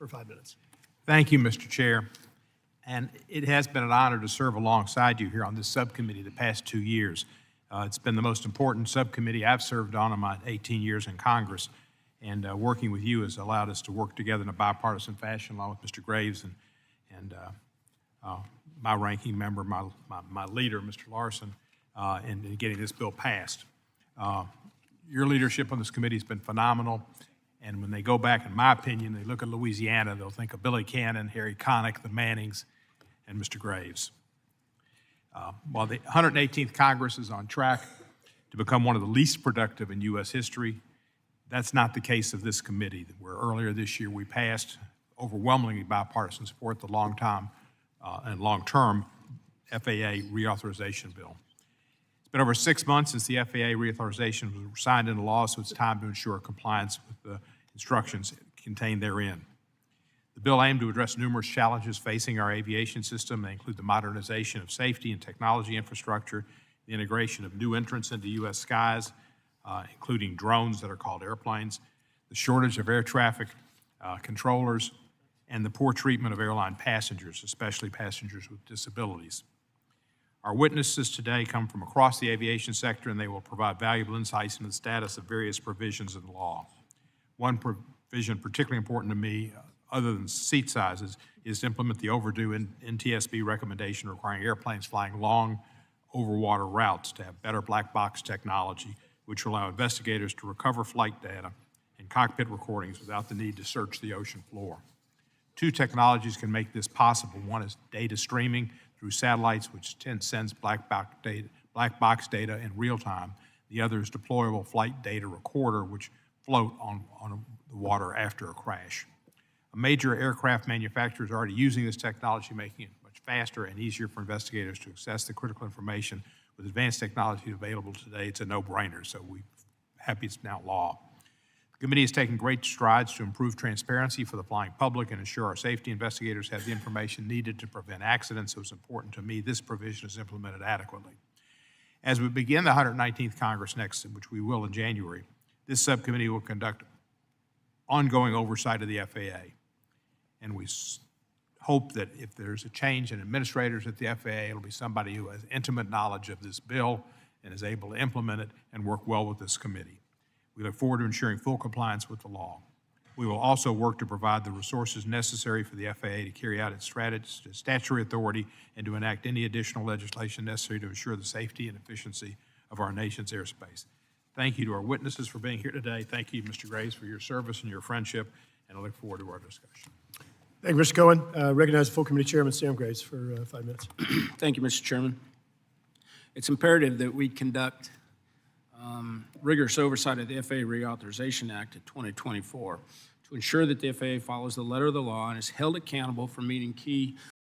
for 5 minutes. Thank you, Mr. Chair. And it has been an honor to serve alongside you here on this subcommittee the past 2 years. It's been the most important subcommittee I've served on in my 18 years in Congress, and working with you has allowed us to work together in a bipartisan fashion, along with Mr. Graves and my ranking member, my leader, Mr. Larson, in getting this bill passed. Your leadership on this committee has been phenomenal, and when they go back, in my opinion, they look at Louisiana, they'll think of Billy Cannon, Harry Connick, the Mannings, and Mr. Graves. While the 118th Congress is on track to become one of the least productive in U.S. history, that's not the case of this committee, where earlier this year we passed overwhelmingly bipartisan support the long-term FAA reauthorization bill. It's been over 6 months since the FAA reauthorization was signed into law, so it's time to ensure compliance with the instructions contained therein. The bill aimed to address numerous challenges facing our aviation system. They include the modernization of safety and technology infrastructure, the integration of new entrants into U.S. skies, including drones that are called airplanes, the shortage of air traffic controllers, and the poor treatment of airline passengers, especially passengers with disabilities. Our witnesses today come from across the aviation sector, and they will provide valuable insights into the status of various provisions of the law. One provision particularly important to me, other than seat sizes, is to implement the overdue NTSB recommendation requiring airplanes flying long overwater routes to have better black box technology, which will allow investigators to recover flight data and cockpit recordings without the need to search the ocean floor. Two technologies can make this possible. One is data streaming through satellites, which sends black box data in real time. The other is deployable flight data recorder, which float on the water after a crash. A major aircraft manufacturer is already using this technology, making it much faster and easier for investigators to access the critical information. With advanced technology available today, it's a no-brainer, so we're happy it's now law. The committee has taken great strides to improve transparency for the flying public and ensure our safety investigators have the information needed to prevent accidents, so it's important to me this provision is implemented adequately. As we begin the 119th Congress next, which we will in January, this subcommittee will conduct ongoing oversight of the FAA. And we hope that if there's a change in administrators at the FAA, it'll be somebody who has intimate knowledge of this bill and is able to implement it and work well with this committee. We look forward to ensuring full compliance with the law. We will also work to provide the resources necessary for the FAA to carry out its statutory authority and to enact any additional legislation necessary to ensure the safety and efficiency of our nation's airspace. Thank you to our witnesses for being here today. Thank you, Mr. Graves, for your service and your friendship, and I look forward to our discussion. Thank you, Mr. Cohen. Recognize the full committee chairman, Sam Graves, for 5 minutes. Thank you, Mr. Chairman. It's imperative that we conduct rigorous oversight of the FAA Reauthorization Act of 2024 to ensure that the FAA follows the letter of the law and is held accountable for meeting key